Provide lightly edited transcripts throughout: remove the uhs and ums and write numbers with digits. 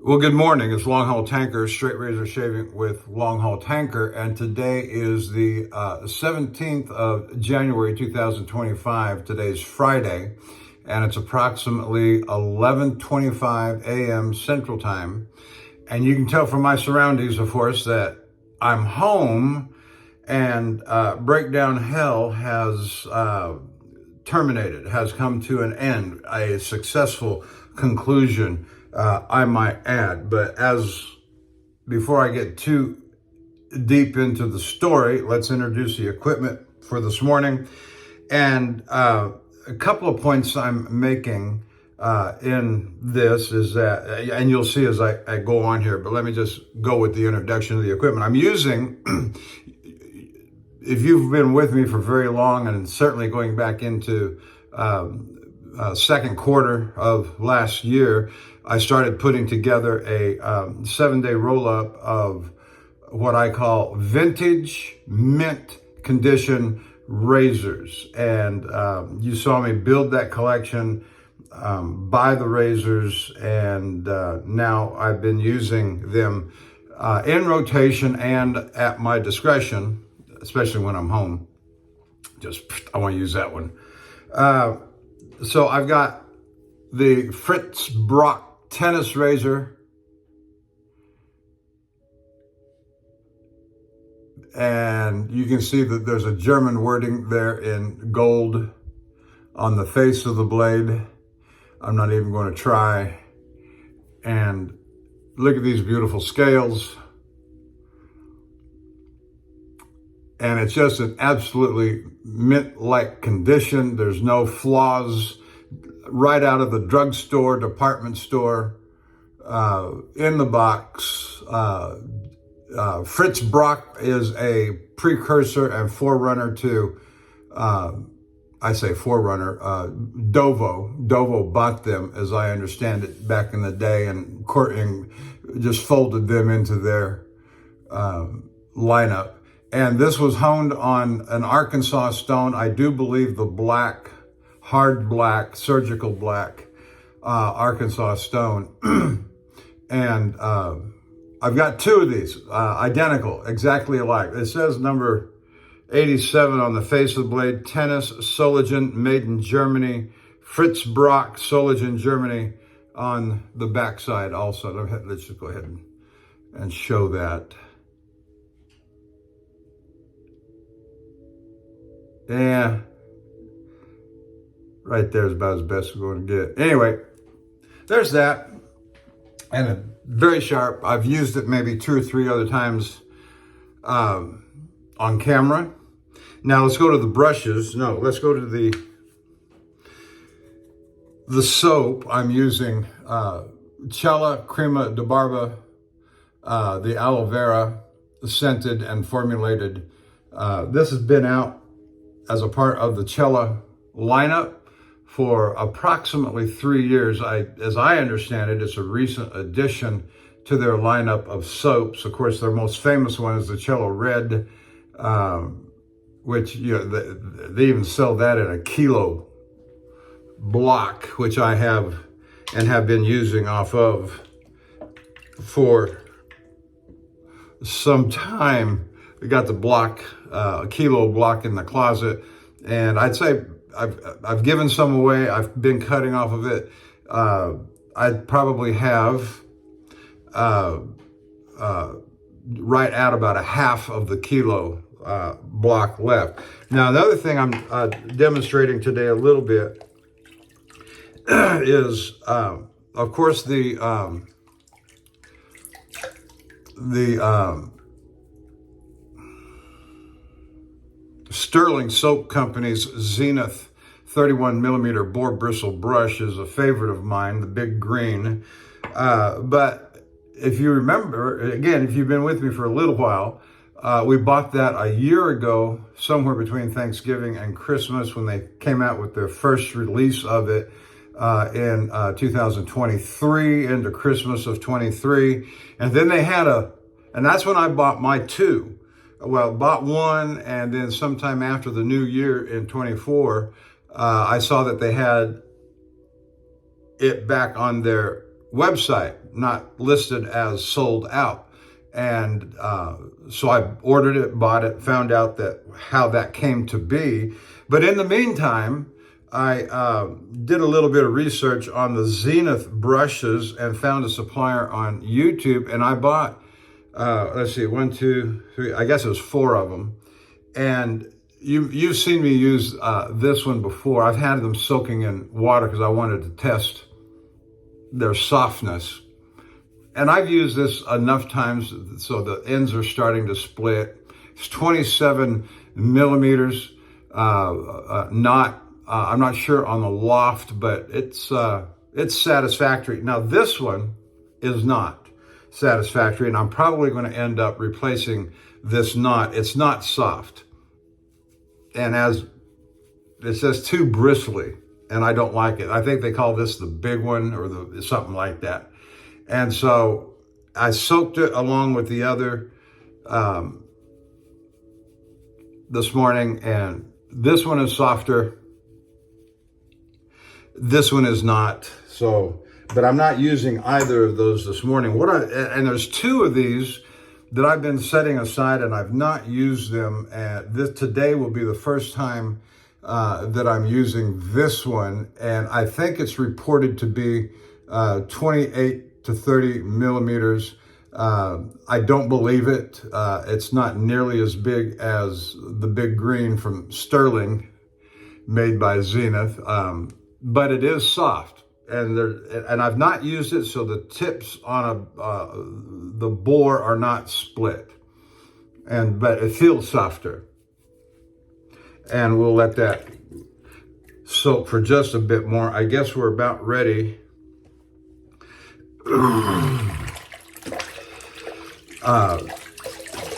Well, good morning. It's Longhaultanker, straight razor shaving with Longhaultanker, and today is the 17th of January 2025. Today's Friday, and it's approximately 11:25 a.m. Central Time. And you can tell from my surroundings, of course, that I'm home, and Breakdown Hell has terminated, has come to an end, a successful conclusion. I might add, but before I get too deep into the story, let's introduce the equipment for this morning. And a couple of points I'm making in this is that, and you'll see as I go on here, but let me just go with the introduction of the equipment. I'm using, if you've been with me for very long, and certainly going back into second quarter of last year, I started putting together a 7-day roll-up of what I call vintage mint condition razors. And you saw me build that collection, buy the razors, and now I've been using them in rotation and at my discretion, especially when I'm home. I want to use that one. So I've got the Fritz Brock tennis razor, and you can see that there's a German wording there in gold on the face of the blade. I'm not even going to try. And look at these beautiful scales. And it's just an absolutely mint-like condition. There's no flaws. Right out of the drugstore, department store, in the box. Fritz Brock is a precursor and forerunner to, I say forerunner, Dovo. Dovo bought them, as I understand it, back in the day, and just folded them into their lineup. And this was honed on an Arkansas stone. I do believe the black, hard black, surgical black Arkansas stone. And I've got two of these, identical, exactly alike. It says number 87 on the face of the blade, tennis, Soligen, made in Germany, Fritz Brock, Soligen, Germany, on the backside also. Let's just go ahead and show that. Yeah. Right there is about as best we're going to get. Anyway, there's that. And very sharp. I've used it maybe 2 or 3 other times on camera. Now let's go to the brushes. No, let's go to the soap. I'm using Cella Crema de Barba, the aloe vera scented and formulated. This has been out as a part of the Cella lineup for approximately 3 years. As I understand it, it's a recent addition to their lineup of soaps. Of course, their most famous one is the Cello Red, which they even sell that in a kilo block, which I have and have been using off of for some time. We got the block, a kilo block in the closet, and I'd say I've given some away. I've been cutting off of it. I probably have right at about a half of the kilo block left. Now, another thing I'm demonstrating today a little bit is, of course, the Sterling Soap Company's Zenith 31 millimeter boar bristle brush is a favorite of mine, the big green. But if you remember, again, if you've been with me for a little while, we bought that a year ago, somewhere between Thanksgiving and Christmas, when they came out with their first release of it in 2023 into Christmas of 23. And then they had and that's when I bought my two. Well, bought one, and then sometime after the new year in 24, I saw that they had it back on their website, not listed as sold out. And so I ordered it, bought it, found out that how that came to be. But in the meantime, I did a little bit of research on the Zenith brushes and found a supplier on YouTube. And I bought, let's see, 1, 2, 3, I guess it was 4 of them. And you've seen me use this one before. I've had them soaking in water because I wanted to test their softness. And I've used this enough times so the ends are starting to split. It's 27 millimeters, I'm not sure on the loft, but it's satisfactory. Now this one is not satisfactory, and I'm probably going to end up replacing this knot. It's not soft. And as it says, too bristly, and I don't like it. I think they call this the big one or something like that. And so I soaked it along with the other this morning, and this one is softer. This one is not. So, but I'm not using either of those this morning. And there's 2 of these that I've been setting aside, and I've not used them. And today will be the first time that I'm using this one, and I think it's reported to be 28 to 30 millimeters. I don't believe it. It's not nearly as big as the big green from Sterling made by Zenith, but it is soft. And I've not used it, so the tips on the bore are not split, but it feels softer. And we'll let that soak for just a bit more. I guess we're about ready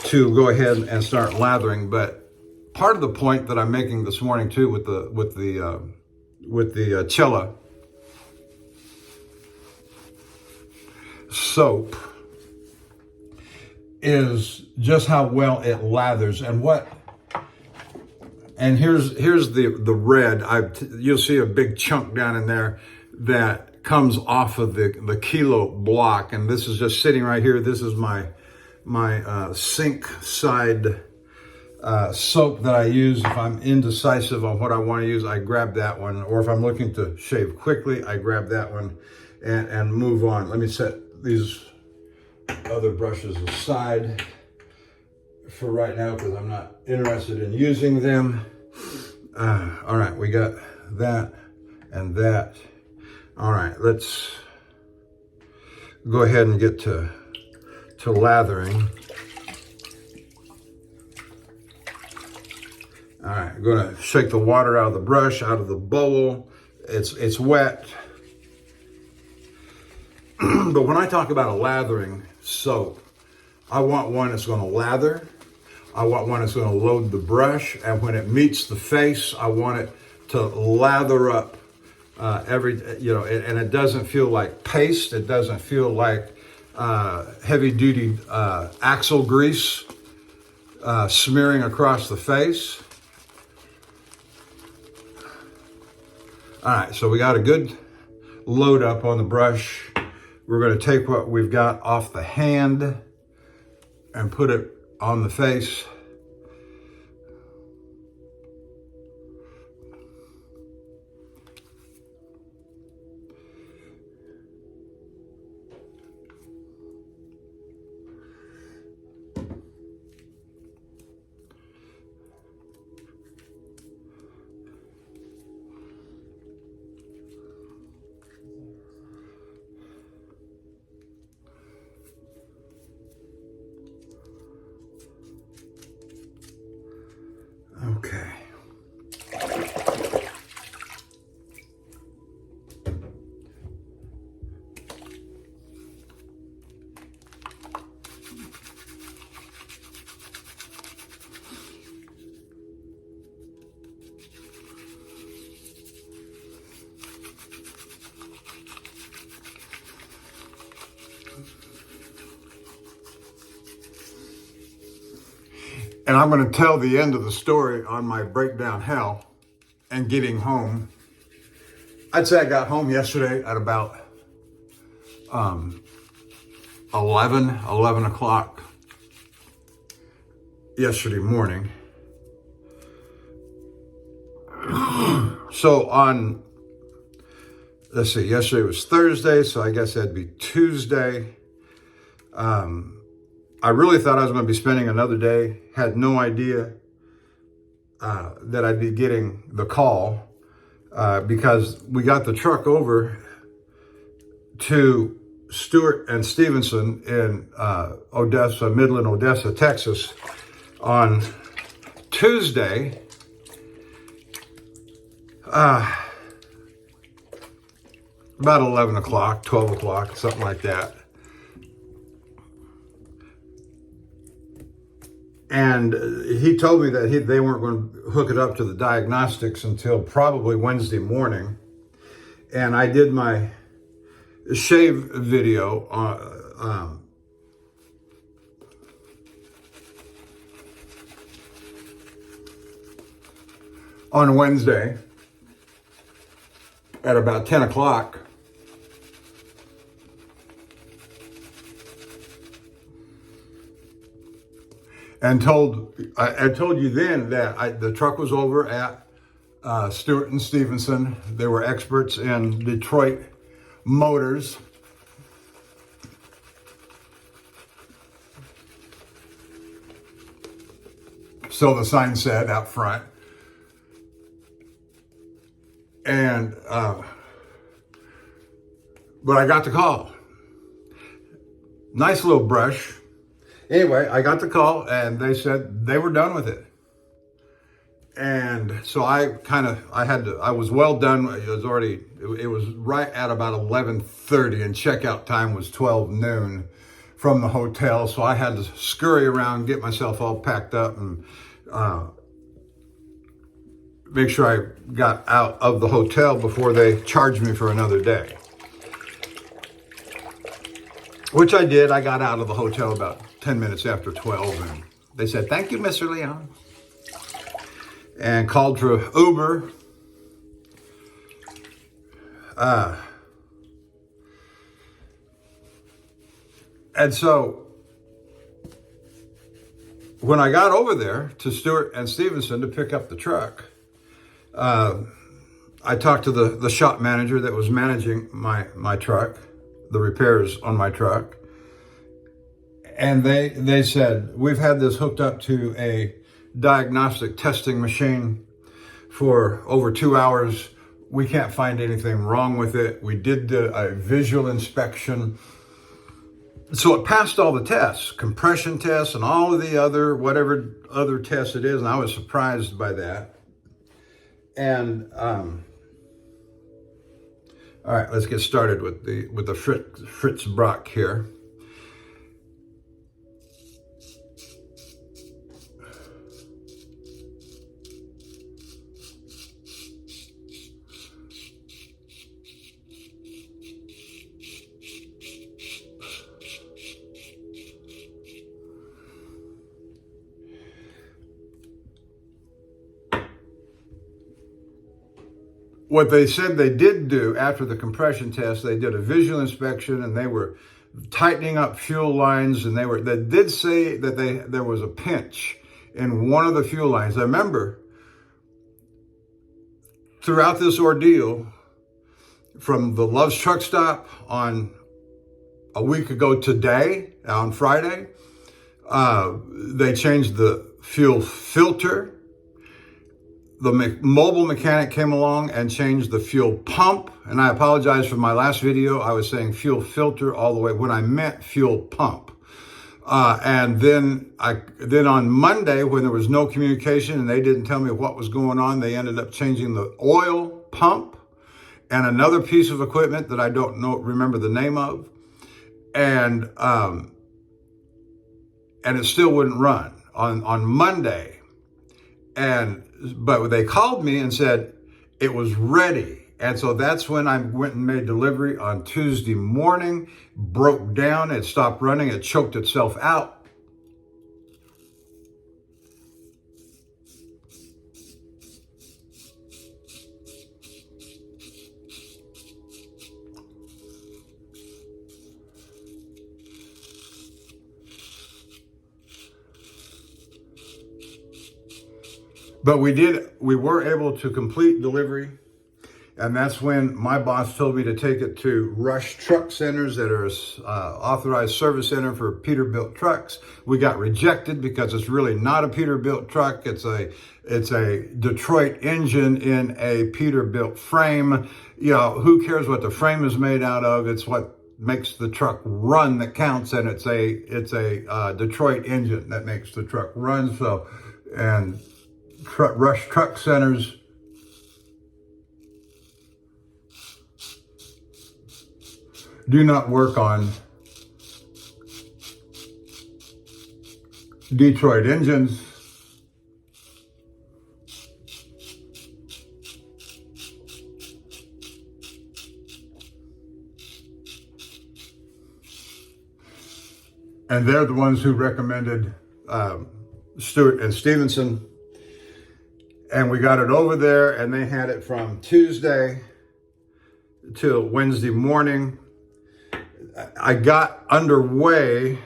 to go ahead and start lathering. But part of the point that I'm making this morning too with the Cella soap is just how well it lathers. And here's the red. You'll see a big chunk down in there that comes off of the kilo block, and this is just sitting right here. This is my sink side soap that I use. If I'm indecisive on what I want to use, I grab that one, or if I'm looking to shave quickly, I grab that one and move on. Let me set these other brushes aside for right now because I'm not interested in using them. All right, we got that and that. All right, let's go ahead and get to lathering. All right, I'm gonna shake the water out of the brush, out of the bowl. It's wet. But when I talk about a lathering soap, I want one that's gonna lather. I want one that's gonna load the brush, and when it meets the face, I want it to lather up and it doesn't feel like paste. It doesn't feel like heavy duty axle grease smearing across the face. All right, so we got a good load up on the brush. We're going to take what we've got off the hand and put it on the face. Okay. And I'm going to tell the end of the story on my breakdown hell and getting home. I'd say I got home yesterday at about 11 o'clock yesterday morning. So let's see, yesterday was Thursday, so I guess that'd be Tuesday. I really thought I was going to be spending another day. Had no idea that I'd be getting the call because we got the truck over to Stewart and Stevenson in Odessa, Midland, Odessa, Texas on Tuesday. About 11 o'clock, 12 o'clock, something like that. And he told me that they weren't going to hook it up to the diagnostics until probably Wednesday morning. And I did my shave video on Wednesday at about 10 o'clock. And I told you then that the truck was over at Stewart and Stevenson. They were experts in Detroit motors. So the sign said out front. And, but I got the call. Nice little brush. Anyway, I got the call and they said they were done with it. And so I was well done. It was right at about 11:30 and checkout time was 12 noon from the hotel. So I had to scurry around, get myself all packed up and make sure I got out of the hotel before they charged me for another day. Which I did. I got out of the hotel about 10 minutes after 12 and they said, "Thank you, Mr. Leon." And called for Uber. And so when I got over there to Stewart and Stevenson to pick up the truck, I talked to the shop manager that was managing my truck, the repairs on my truck. And they said, "We've had this hooked up to a diagnostic testing machine for over 2 hours. We can't find anything wrong with it. We did a visual inspection. So it passed all the tests, compression tests and all of the whatever other tests it is." And I was surprised by that. And, all right, let's get started with the Fritz Brock here. What they said they did do after the compression test, they did a visual inspection and they were tightening up fuel lines, and they did say that there was a pinch in one of the fuel lines. I remember throughout this ordeal, from the Love's truck stop on a week ago today, on Friday, they changed the fuel filter. The mobile mechanic came along and changed the fuel pump. And I apologize for my last video. I was saying fuel filter all the way when I meant fuel pump. And then on Monday, when there was no communication and they didn't tell me what was going on, they ended up changing the oil pump and another piece of equipment that I don't remember the name of. And it still wouldn't run on Monday. But they called me and said it was ready. And so that's when I went and made delivery on Tuesday morning, broke down, it stopped running, it choked itself out. But we were able to complete delivery. And that's when my boss told me to take it to Rush Truck Centers that are authorized service center for Peterbilt trucks. We got rejected because it's really not a Peterbilt truck. It's a Detroit engine in a Peterbilt frame. You know, who cares what the frame is made out of? It's what makes the truck run that counts, and it's a Detroit engine that makes the truck run. So, and Rush Truck Centers do not work on Detroit engines. And they're the ones who recommended Stewart and Stevenson. And we got it over there, and they had it from Tuesday till Wednesday morning. I got underway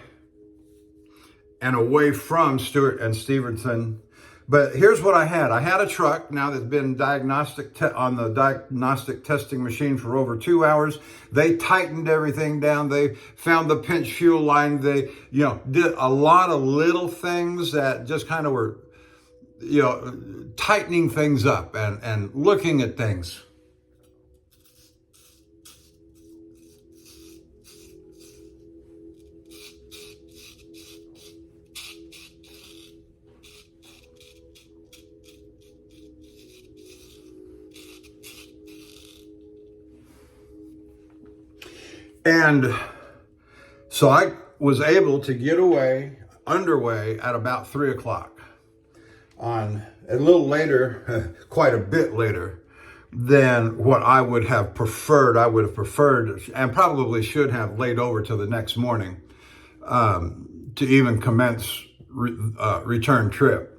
and away from Stewart and Stevenson. But here's what I had. I had a truck now that's been on the diagnostic testing machine for over 2 hours. They tightened everything down. They found the pinch fuel line. They, did a lot of little things that just kind of were, tightening things up and looking at things. And so I was able to get underway at about 3 o'clock on a little later, quite a bit later than what I would have preferred. I would have preferred and probably should have laid over till the next morning to even commence return trip.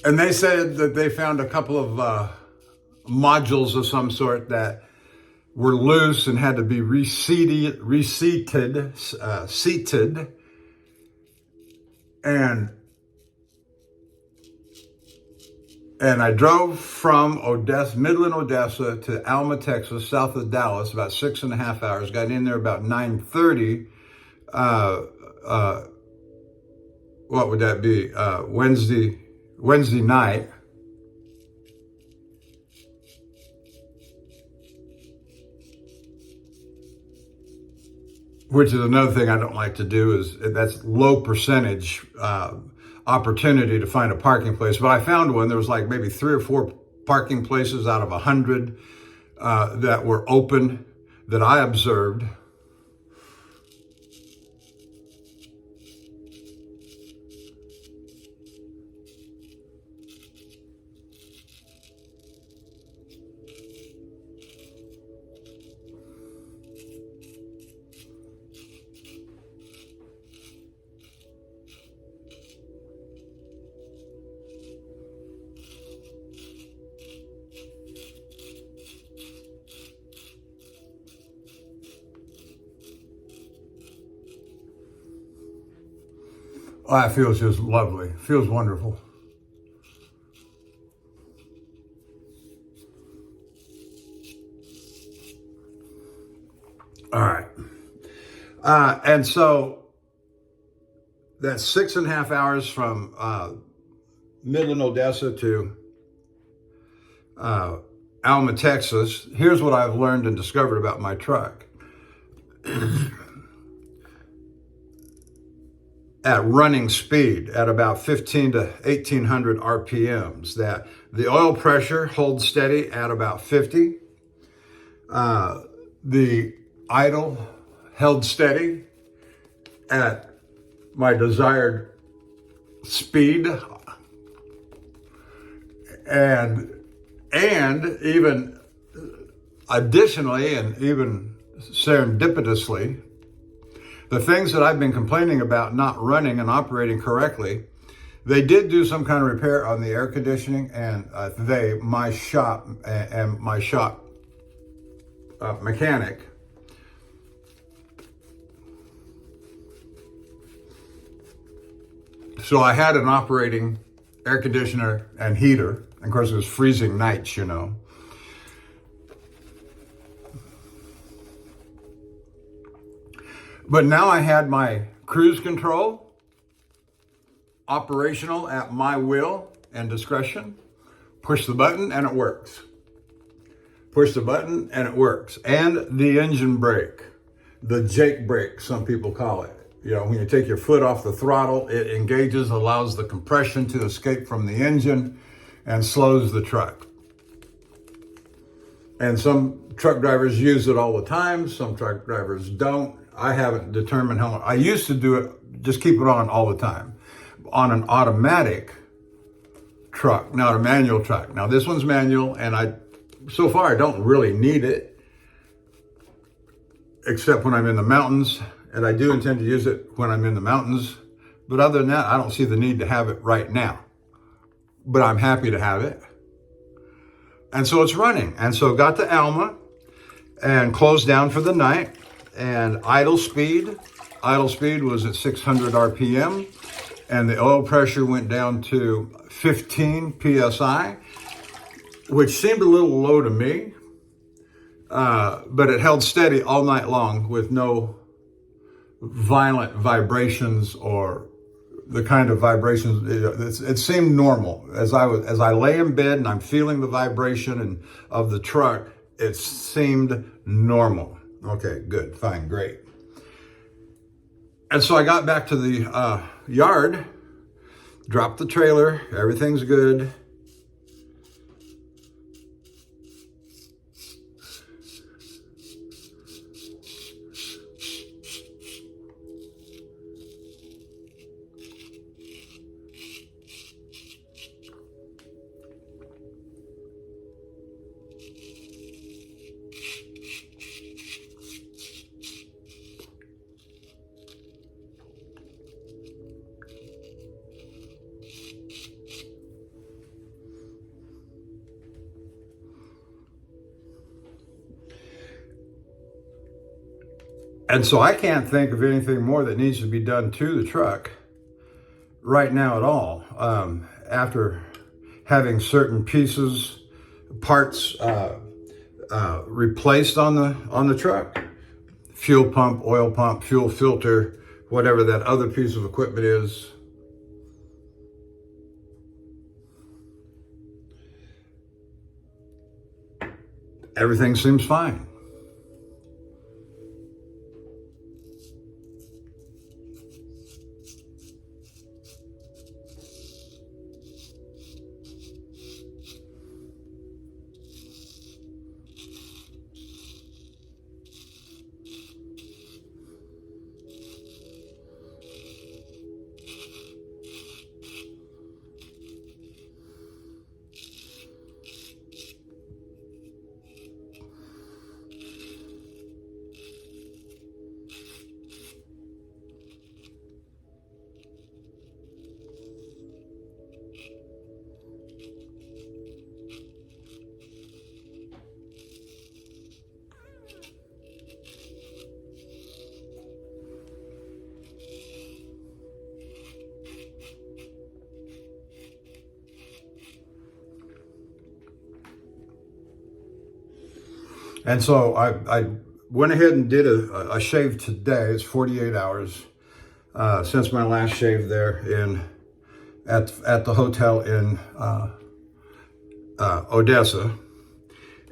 And they said that they found a couple of modules of some sort that were loose and had to be seated. And I drove from Midland, Odessa to Alma, Texas, south of Dallas, about 6.5 hours. Got in there about 9:30. What would that be? Wednesday night. Which is another thing I don't like to do, is that's low percentage opportunity to find a parking place. But I found one. There was like maybe 3 or 4 parking places out of 100 that were open that I observed. Oh, it feels just lovely. It feels wonderful. All right. And so that's 6.5 hours from Midland, Odessa to Alma, Texas. Here's what I've learned and discovered about my truck. At running speed, at about 15 to 1800 RPMs, that the oil pressure holds steady at about 50. The idle held steady at my desired speed, and even additionally, and even serendipitously, the things that I've been complaining about not running and operating correctly, they did do some kind of repair on the air conditioning, and my shop and my shop mechanic, so I had an operating air conditioner and heater. And of course, it was freezing nights, you know. But now I had my cruise control operational at my will and discretion. Push the button and it works. Push the button and it works. And the engine brake, the Jake brake, some people call it. You know, when you take your foot off the throttle, it engages, allows the compression to escape from the engine and slows the truck. And some truck drivers use it all the time. Some truck drivers don't. I haven't determined how long. I used to do it, just keep it on all the time, on an automatic truck, not a manual truck. Now this one's manual, and so far I don't really need it, except when I'm in the mountains, and I do intend to use it when I'm in the mountains. But other than that, I don't see the need to have it right now. But I'm happy to have it. And so it's running. And so got to Alma and closed down for the night. And idle speed was at 600 RPM, and the oil pressure went down to 15 PSI, which seemed a little low to me, but it held steady all night long with no violent vibrations or the kind of vibrations. It seemed normal. As I lay in bed and I'm feeling the vibration of the truck, it seemed normal. Okay, good, fine, great. And so I got back to the yard, dropped the trailer, everything's good. And so I can't think of anything more that needs to be done to the truck right now at all. After having certain parts replaced on the truck, fuel pump, oil pump, fuel filter, whatever that other piece of equipment is. Everything seems fine. And so I went ahead and did a shave today. It's 48 hours since my last shave there at the hotel in Odessa.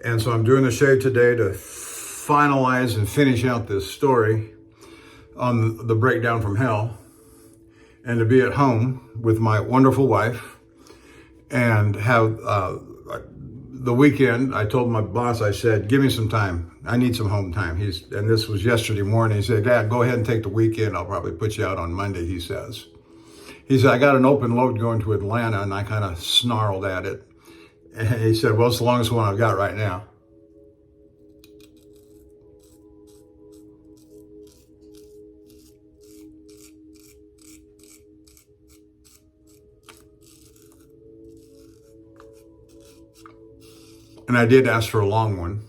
And so I'm doing the shave today to finalize and finish out this story on the breakdown from hell, and to be at home with my wonderful wife and have the weekend. I told my boss, I said, give me some time. I need some home time. And this was yesterday morning. He said, Dad, go ahead and take the weekend. I'll probably put you out on Monday, he says. He said, I got an open load going to Atlanta, and I kind of snarled at it. And he said, well, it's the longest one I've got right now. And I did ask for a long one.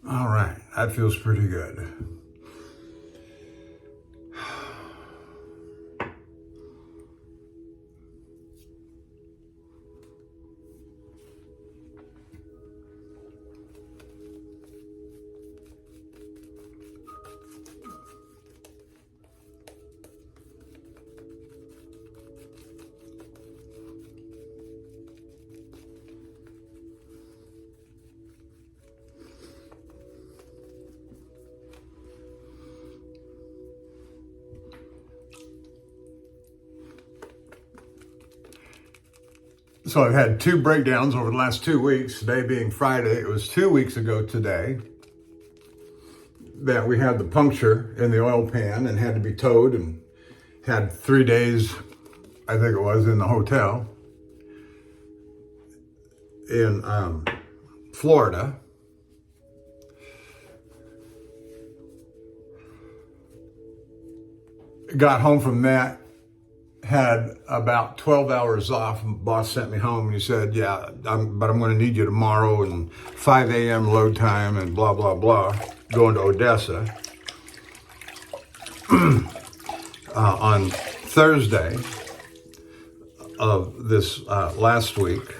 All right, that feels pretty good. So I've had 2 breakdowns over the last 2 weeks, today being Friday. It was 2 weeks ago today that we had the puncture in the oil pan and had to be towed, and had 3 days, I think it was, in the hotel in Florida. Got home from that, had about 12 hours off. Boss sent me home and he said, yeah, but I'm going to need you tomorrow, and 5 a.m. load time and blah, blah, blah, going to Odessa. On Thursday of this last week,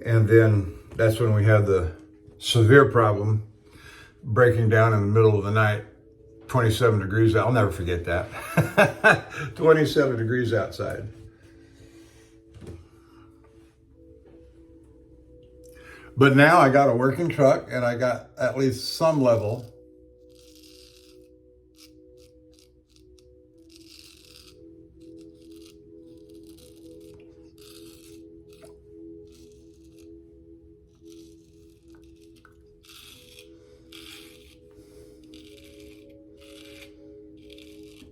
and then that's when we had the severe problem, breaking down in the middle of the night, 27 degrees. I'll never forget that. 27 degrees outside. But now I got a working truck, and I got at least some level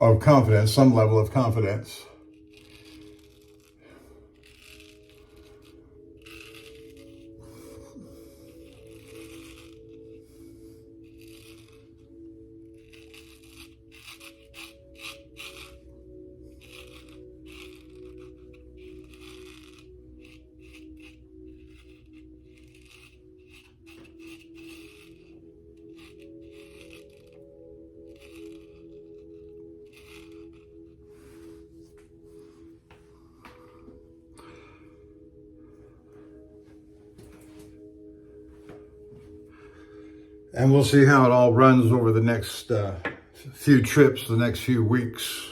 of confidence, some level of confidence. And we'll see how it all runs over the next few trips, the next few weeks.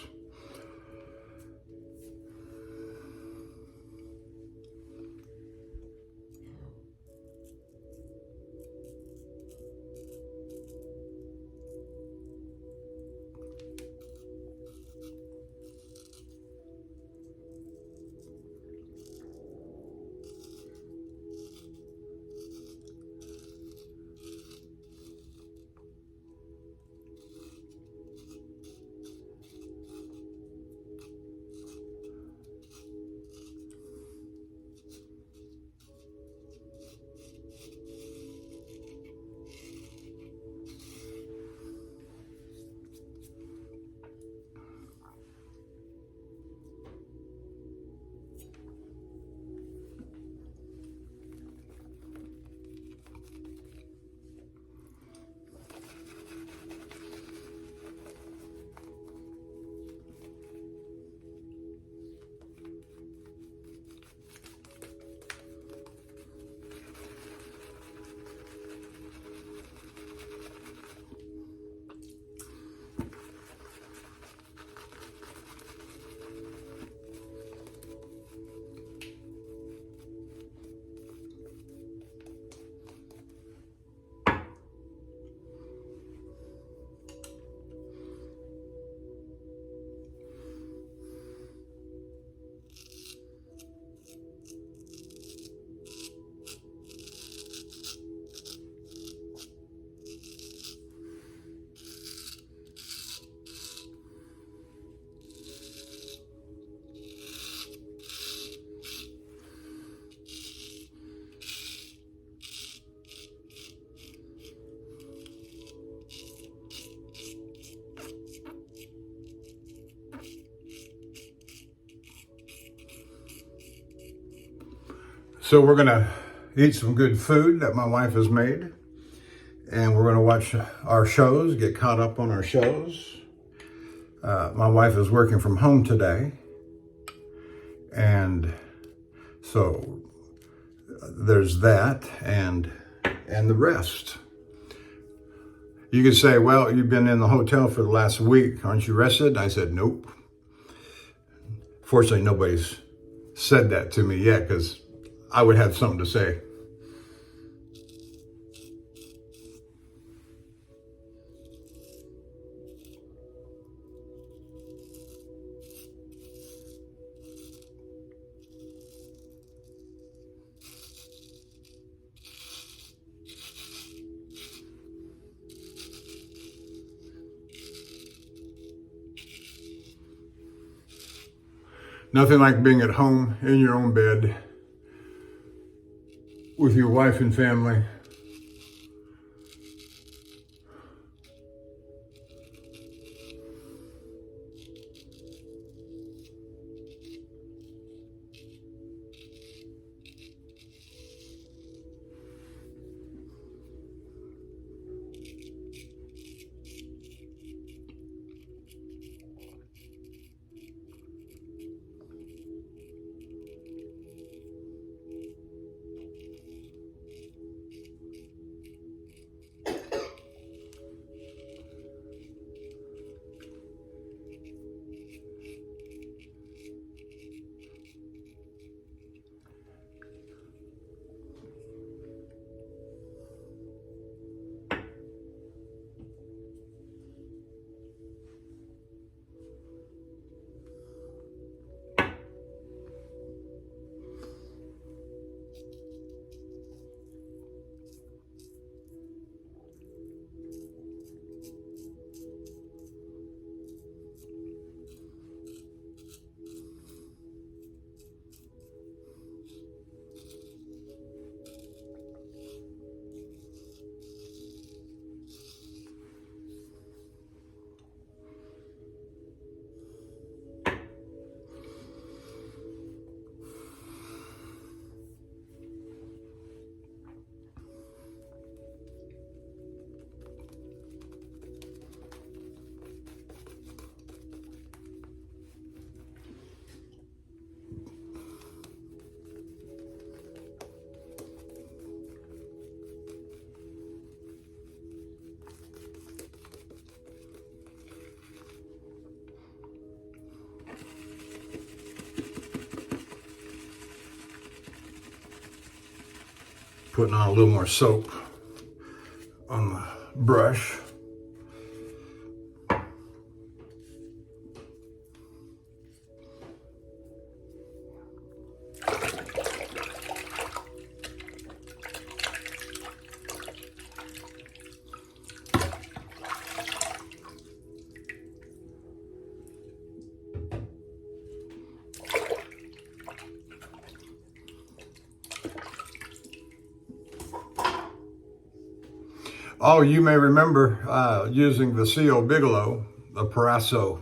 So we're gonna eat some good food that my wife has made, and we're gonna watch our shows, get caught up on our shows. My wife is working from home today, and so there's that and the rest. You could say, well, you've been in the hotel for the last week. Aren't you rested? I said, nope. Fortunately, nobody's said that to me yet, because I would have something to say. Nothing like being at home in your own bed with your wife and family. Putting on a little more soap on the brush. Oh, you may remember using the C.O. Bigelow, the Parasso,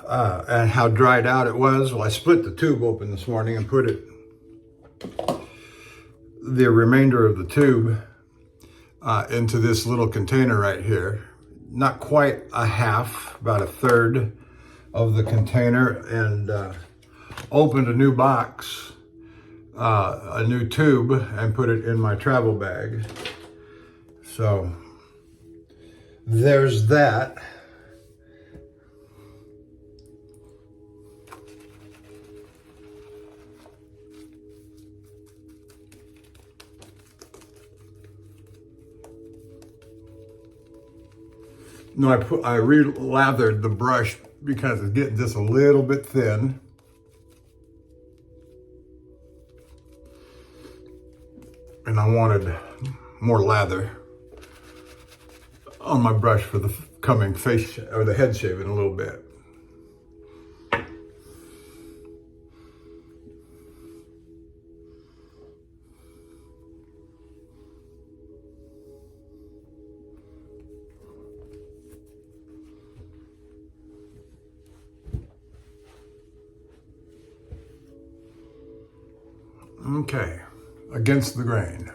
and how dried out it was. Well, I split the tube open this morning and put the remainder of the tube into this little container right here. Not quite a half, about a third of the container, and opened a new box, a new tube, and put it in my travel bag. So there's that. No, I re-lathered the brush because it's getting just a little bit thin. And I wanted more lather on my brush for the coming face or the head shave in a little bit. Okay, against the grain.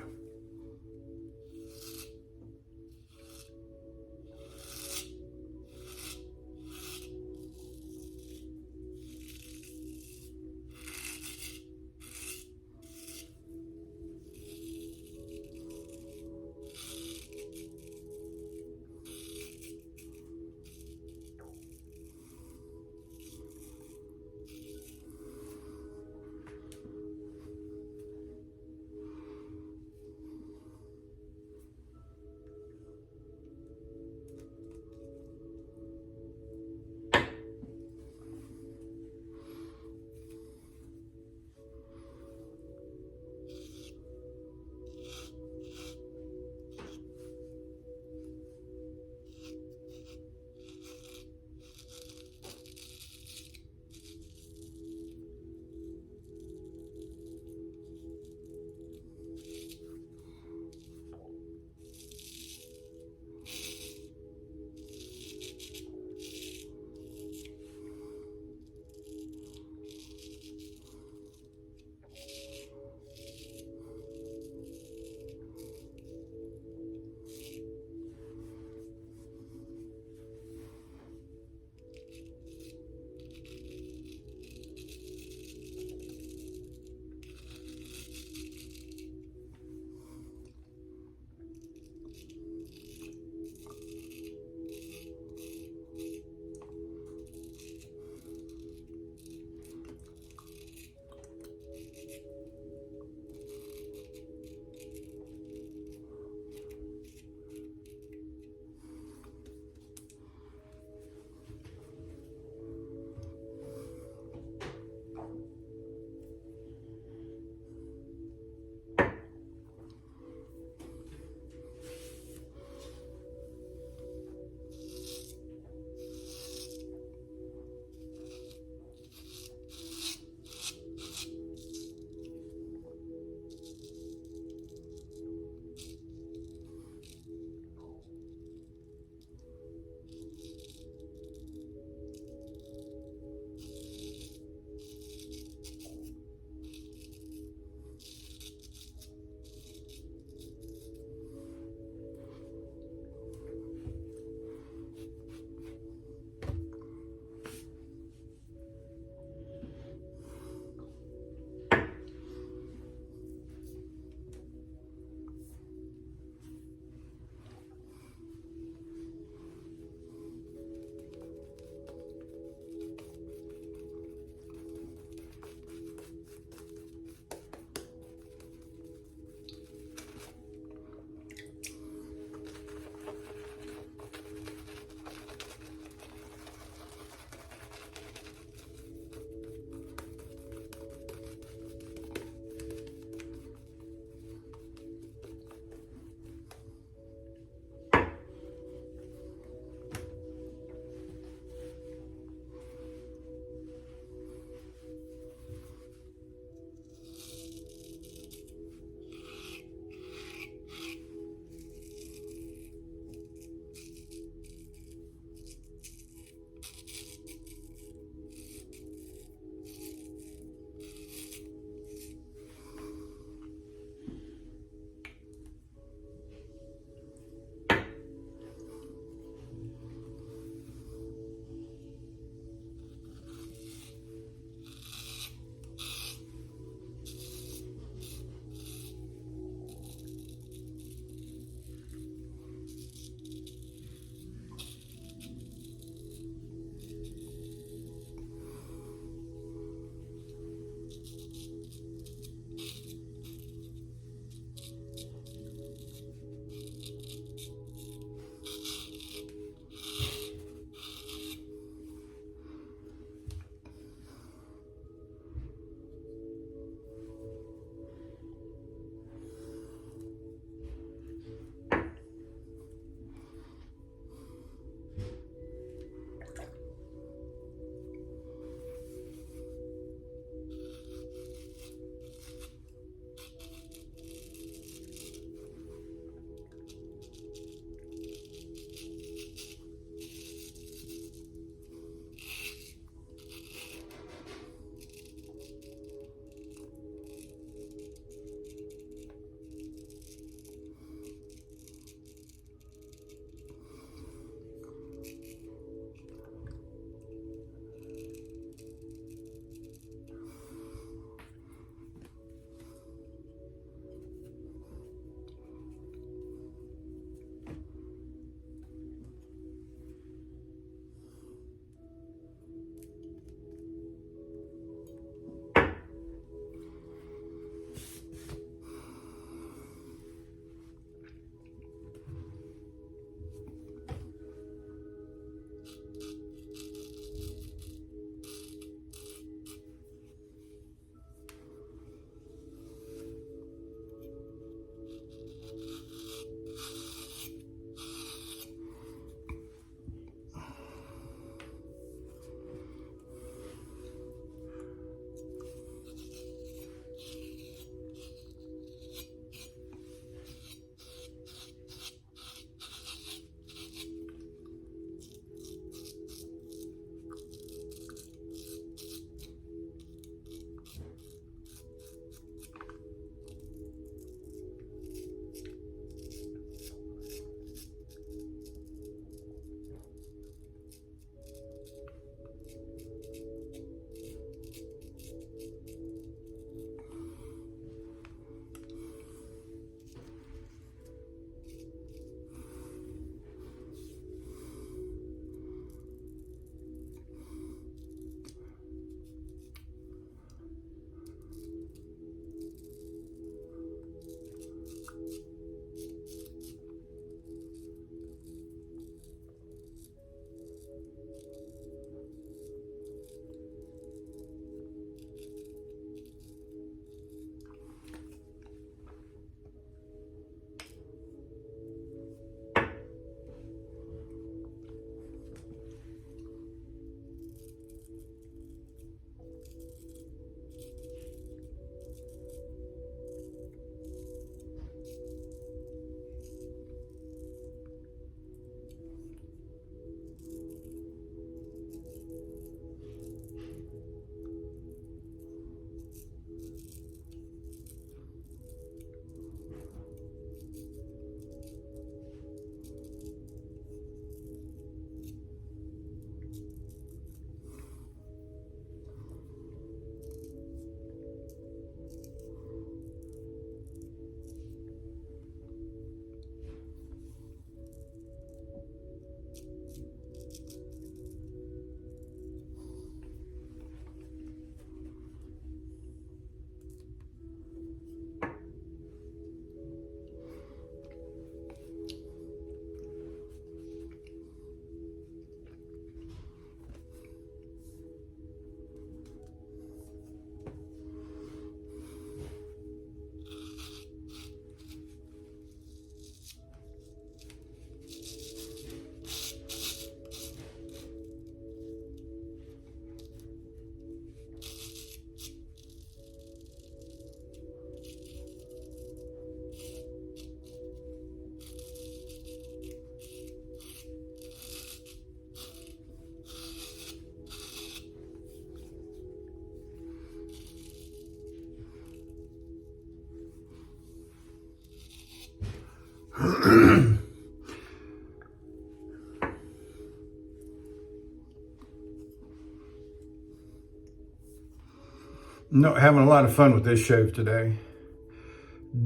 No, having a lot of fun with this shave today.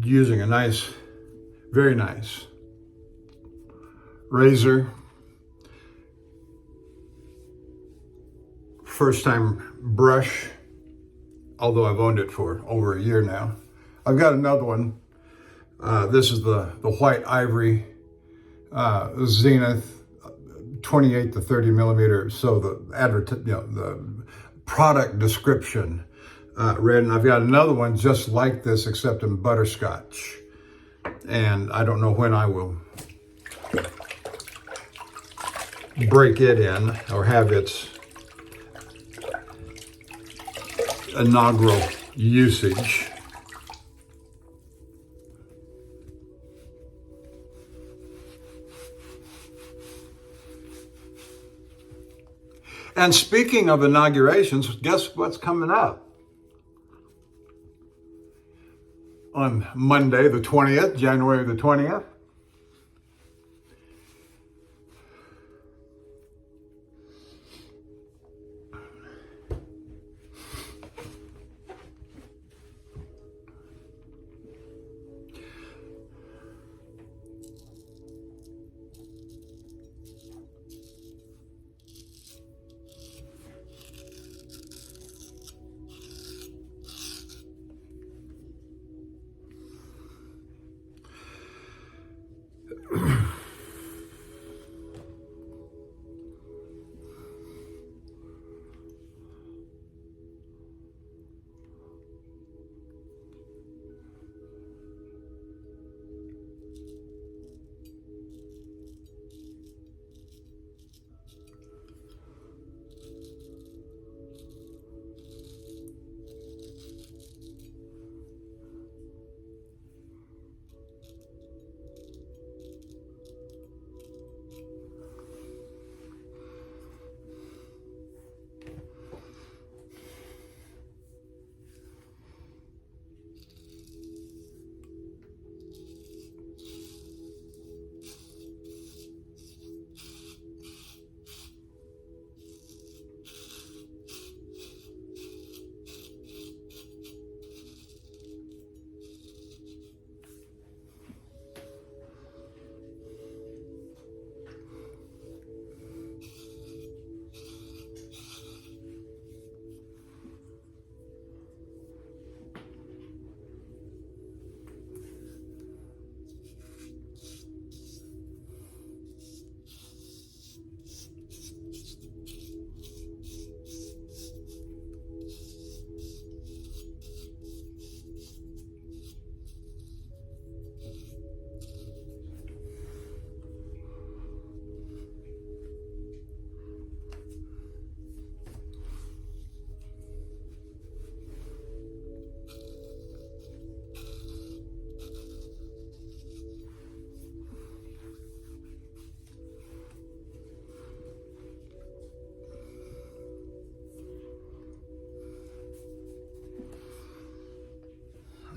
Using a nice, very nice razor. First time brush, although I've owned it for over a year now. I've got another one. This is the white ivory Zenith 28 to 30 millimeter. So the product description read, and I've got another one just like this, except in butterscotch. And I don't know when I will break it in or have its inaugural usage. And speaking of inaugurations, guess what's coming up? On Monday, the 20th, January the 20th.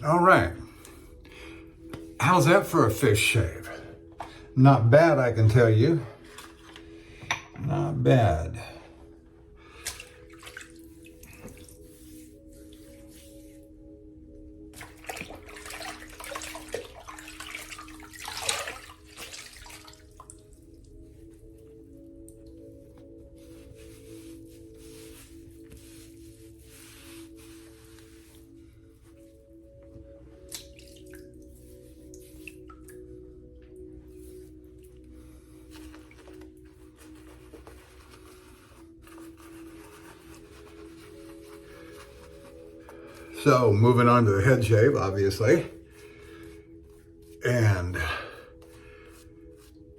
All right. How's that for a fish shave? Not bad, I can tell you. Not bad. So moving on to the head shave, obviously, and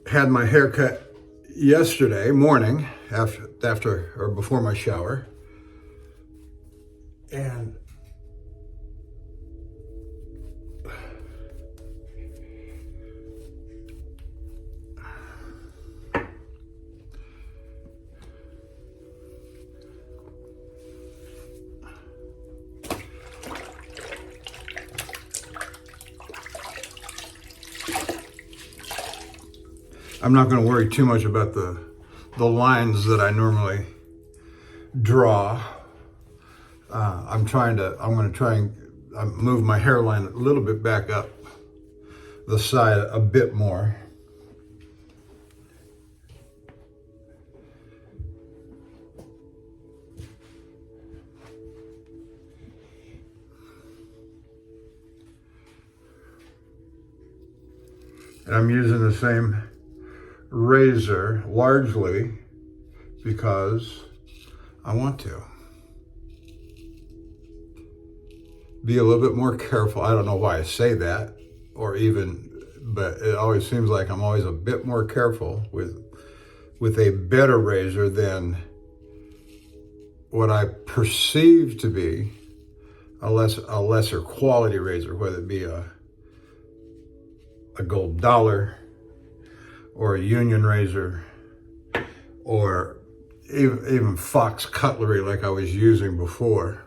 had my hair cut yesterday morning after or before my shower, and I'm not going to worry too much about the lines that I normally draw. I'm going to try and move my hairline a little bit back up the side a bit more. And I'm using the same razor largely because I want to be a little bit more careful. I don't know why I say that, but it always seems like I'm always a bit more careful with a better razor than what I perceive to be a lesser quality razor, whether it be a gold dollar or a union razor or even fox cutlery like I was using before.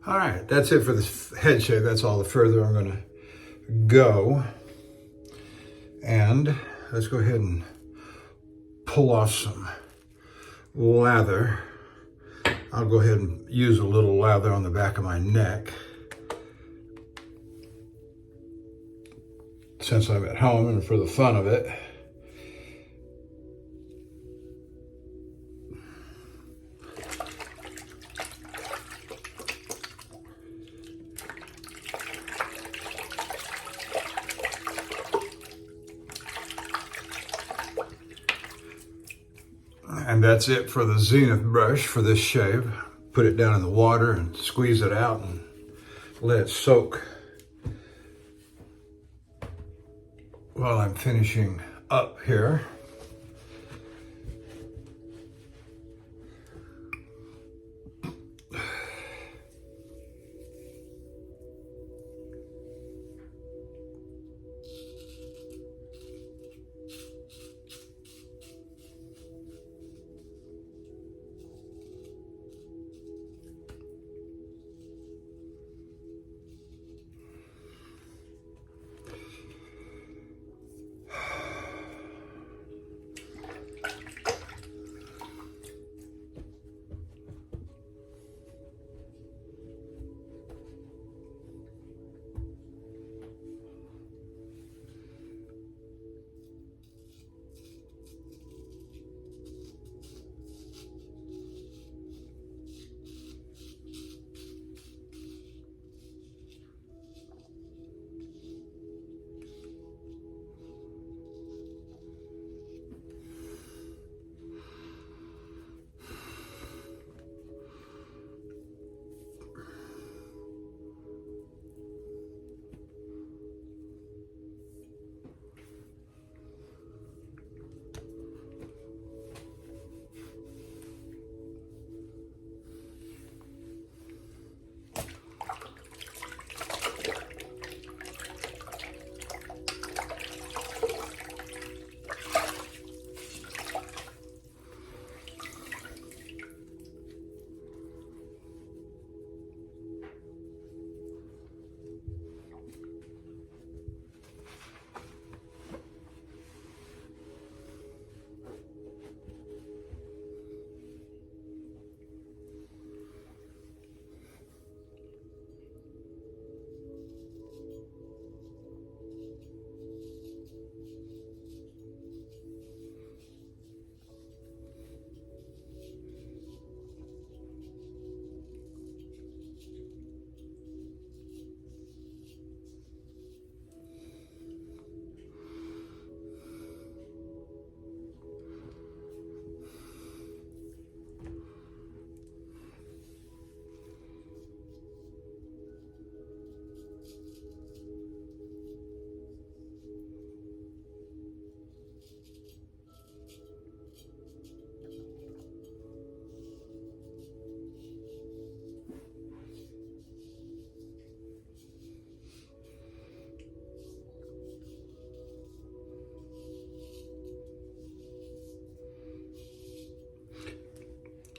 All right, that's it for this head shave. That's all the further I'm going to go. And let's go ahead and pull off some lather. I'll go ahead and use a little lather on the back of my neck since I'm at home and for the fun of it. And that's it for the Zenith brush for this shave. Put it down in the water and squeeze it out and let it soak while I'm finishing up here.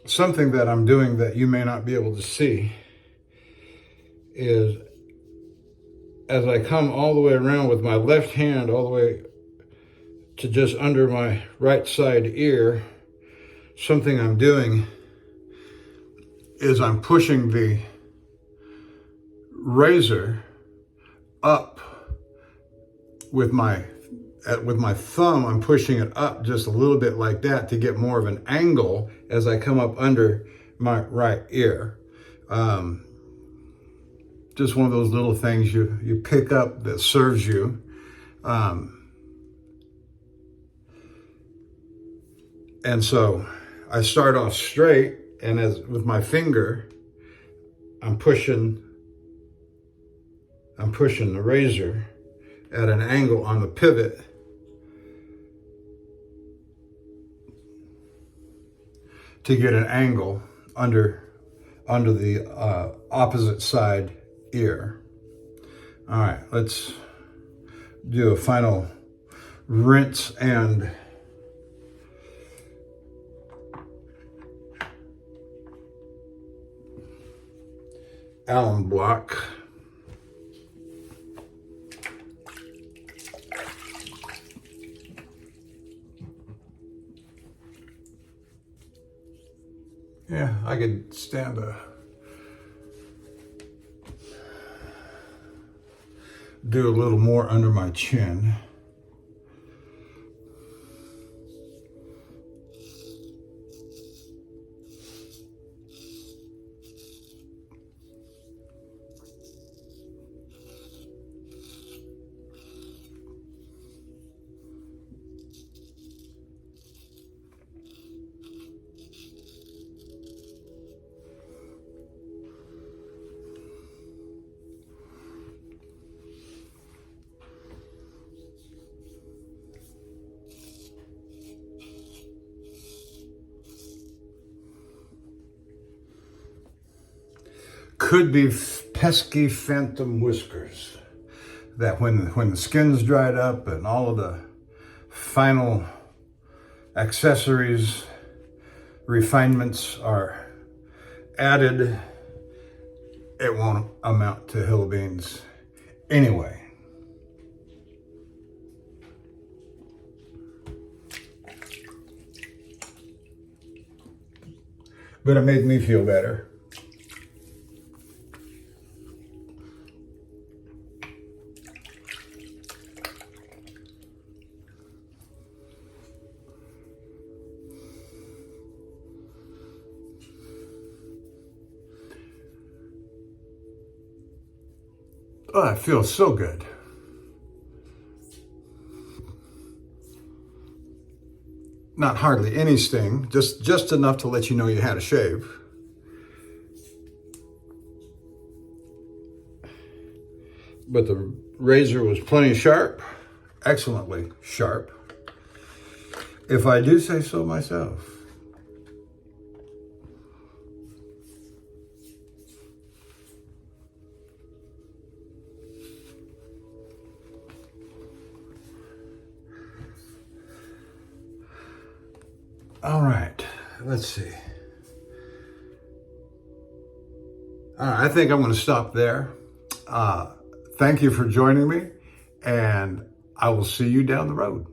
something that I'm doing that you may not be able to see is as I come all the way around with my left hand all the way to just under my right side ear, something I'm doing is I'm pushing the razor up with my thumb. I'm pushing it up just a little bit like that to get more of an angle as I come up under my right ear. Just one of those little things you pick up that serves you. And so I start off straight, and as with my finger, I'm pushing the razor at an angle on the pivot to get an angle under the opposite side ear. All right, let's do a final rinse and Allen block. Yeah, I could stand do a little more under my chin. Could be pesky phantom whiskers that when the skin's dried up and all of the final accessories, refinements are added, it won't amount to hill beans anyway. But it made me feel better. Oh, it feels so good. Not hardly any sting, just enough to let you know you had a shave. But the razor was plenty sharp, excellently sharp, if I do say so myself. All right, let's see. All right, I think I'm going to stop there. Thank you for joining me, and I will see you down the road.